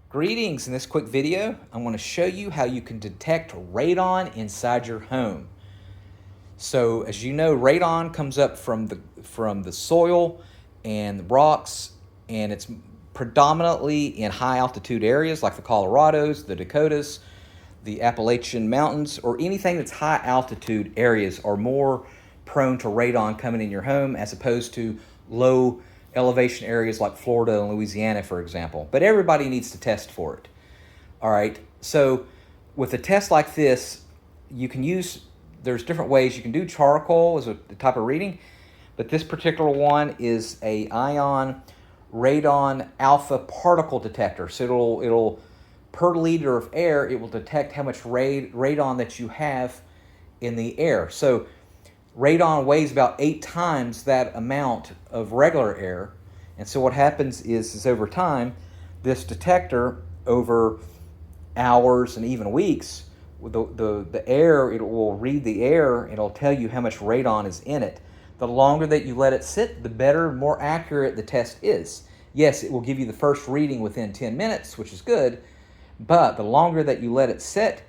Greetings. In this quick video, I'm going to show you how you can detect radon inside your home. So as you know, radon comes up from the soil and the rocks, and it's predominantly in high altitude areas like the Colorados, the Dakotas, the Appalachian Mountains, or anything that's high altitude areas are more prone to radon coming in your home as opposed to low elevation areas like Florida and Louisiana, for example. But everybody needs to test for it. All right, so with a test like this, you can use, there's different ways. You can do charcoal as a type of reading, but this particular one is a ion radon alpha particle detector. So it'll per liter of air, it will detect how much radon that you have in the air. So radon weighs about 8 times that amount of regular air. And so what happens is over time, this detector, over hours and even weeks, the air, it will read the air and it'll tell you how much radon is in it. The longer that you let it sit, the better, more accurate the test is. Yes, it will give you the first reading within 10 minutes, which is good, but the longer that you let it sit,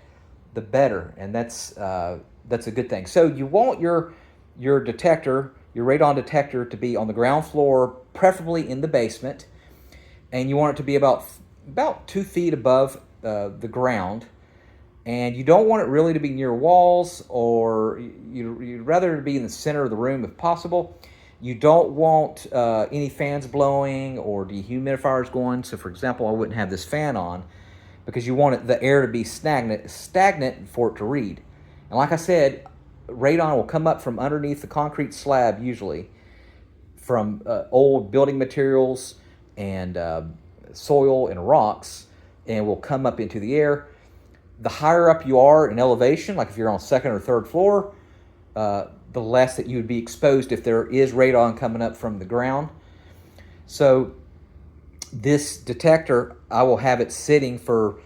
the better, and that's a good thing. So you want your detector, your radon detector, to be on the ground floor, preferably in the basement, and you want it to be about 2 feet above the ground. And you don't want it really to be near walls, or you'd rather it be in the center of the room if possible. You don't want any fans blowing or dehumidifiers going. So for example, I wouldn't have this fan on because you want the air to be stagnant for it to read. And like I said, radon will come up from underneath the concrete slab, usually from old building materials and soil and rocks, and will come up into the air. The higher up you are in elevation, like if you're on second or third floor, the less that you would be exposed if there is radon coming up from the ground. So this detector, I will have it sitting for,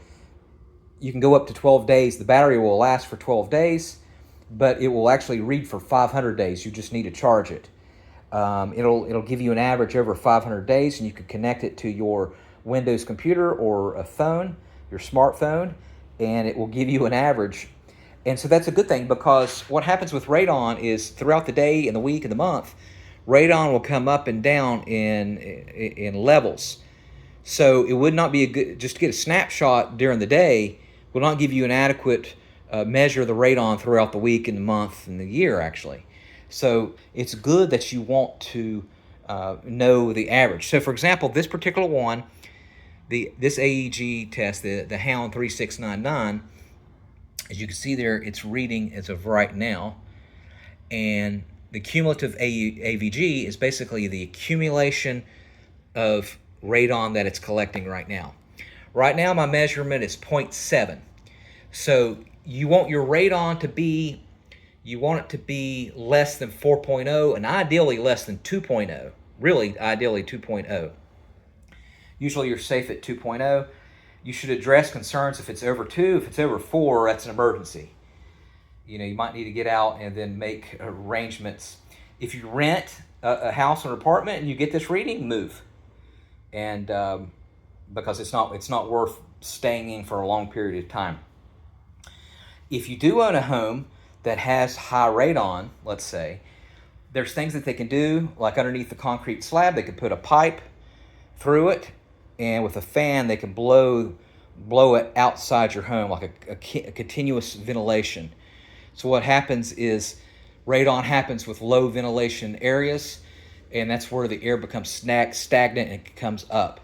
you can go up to 12 days. The battery will last for 12 days, but it will actually read for 500 days. You just need to charge it. It'll give you an average over 500 days, and you can connect it to your Windows computer or a phone, your smartphone, and it will give you an average. And so that's a good thing, because what happens with radon is throughout the day and the week and the month, radon will come up and down in levels. So it would not be a good, just to get a snapshot during the day will not give you an adequate measure of the radon throughout the week and the month and the year, actually. So it's good that you want to know the average. So for example, this particular one, this AEG test, the Hound 3699, as you can see there, it's reading as of right now. And the cumulative AVG is basically the accumulation of radon that it's collecting right now. Right now, my measurement is 0.7. So you want your radon to be, you want it to be less than 4.0 and ideally less than 2.0. Really, ideally 2.0. Usually you're safe at 2.0. You should address concerns if it's over 2. If it's over 4, that's an emergency. You know, you might need to get out and then make arrangements. If you rent a house or an apartment and you get this reading, move. And because it's not worth staying in for a long period of time. If you do own a home that has high radon, let's say, there's things that they can do, like underneath the concrete slab, they could put a pipe through it, and with a fan, they can blow it outside your home, like a continuous ventilation. So what happens is radon happens with low ventilation areas, and that's where the air becomes stagnant and it comes up.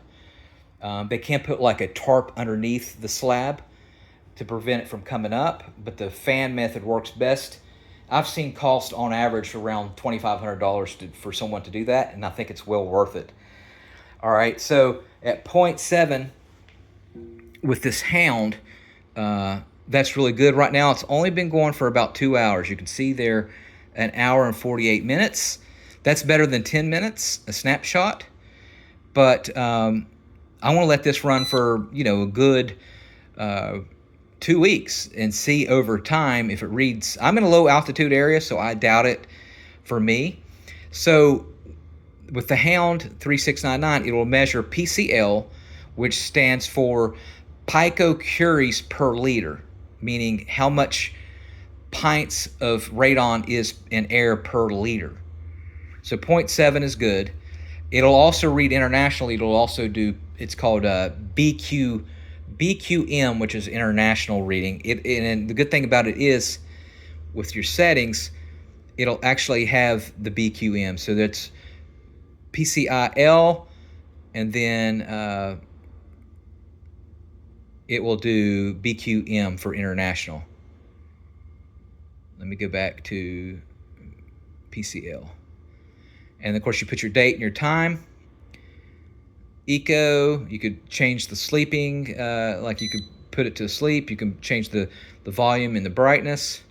They can put like a tarp underneath the slab to prevent it from coming up, but the fan method works best. I've seen cost on average around $2,500 for someone to do that, and I think it's well worth it. All right, so at 0.7 with this Hound, that's really good. Right now, it's only been going for about 2 hours. You can see there, an hour and 48 minutes. That's better than 10 minutes, a snapshot. But I want to let this run for, a good 2 weeks and see over time if it reads. I'm in a low altitude area, so I doubt it for me. So with the Hound 3699, it will measure PCL, which stands for picocuries per liter, meaning how much pints of radon is in air per liter. So 0.7 is good. It'll also read internationally. It'll also do, it's called BQM, which is international reading. And the good thing about it is, with your settings, it'll actually have the BQM. So that's PCIL, and then it will do BQM for international. Let me go back to PCL. And of course, you put your date and your time. Eco, you could change the sleeping, like you could put it to sleep. You can change the volume and the brightness.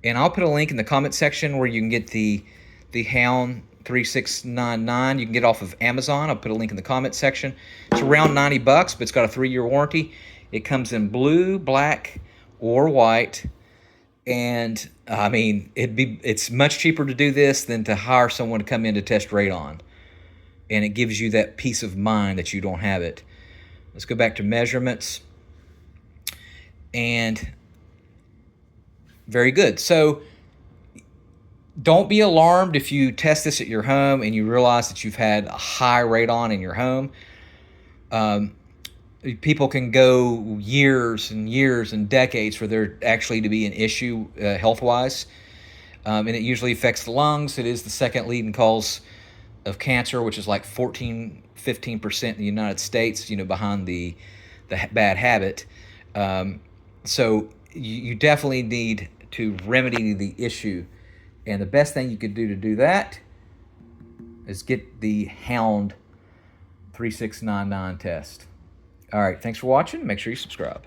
And I'll put a link in the comment section where you can get the Hound 3699. You can get it off of Amazon. I'll put a link in the comment section. It's around $90, but it's got a 3-year warranty. It comes in blue, black, or white. And I mean, it's much cheaper to do this than to hire someone to come in to test radon. And it gives you that peace of mind that you don't have it. Let's go back to measurements. And very good. So don't be alarmed if you test this at your home and you realize that you've had a high radon in your home. People can go years and years and decades for there actually to be an issue health-wise. And it usually affects the lungs. It is the second leading cause of cancer, which is like 15% in the United States, behind the bad habit. So you definitely need to remedy the issue. And the best thing you could do to do that is get the Hound 3699 test. All right, thanks for watching. Make sure you subscribe.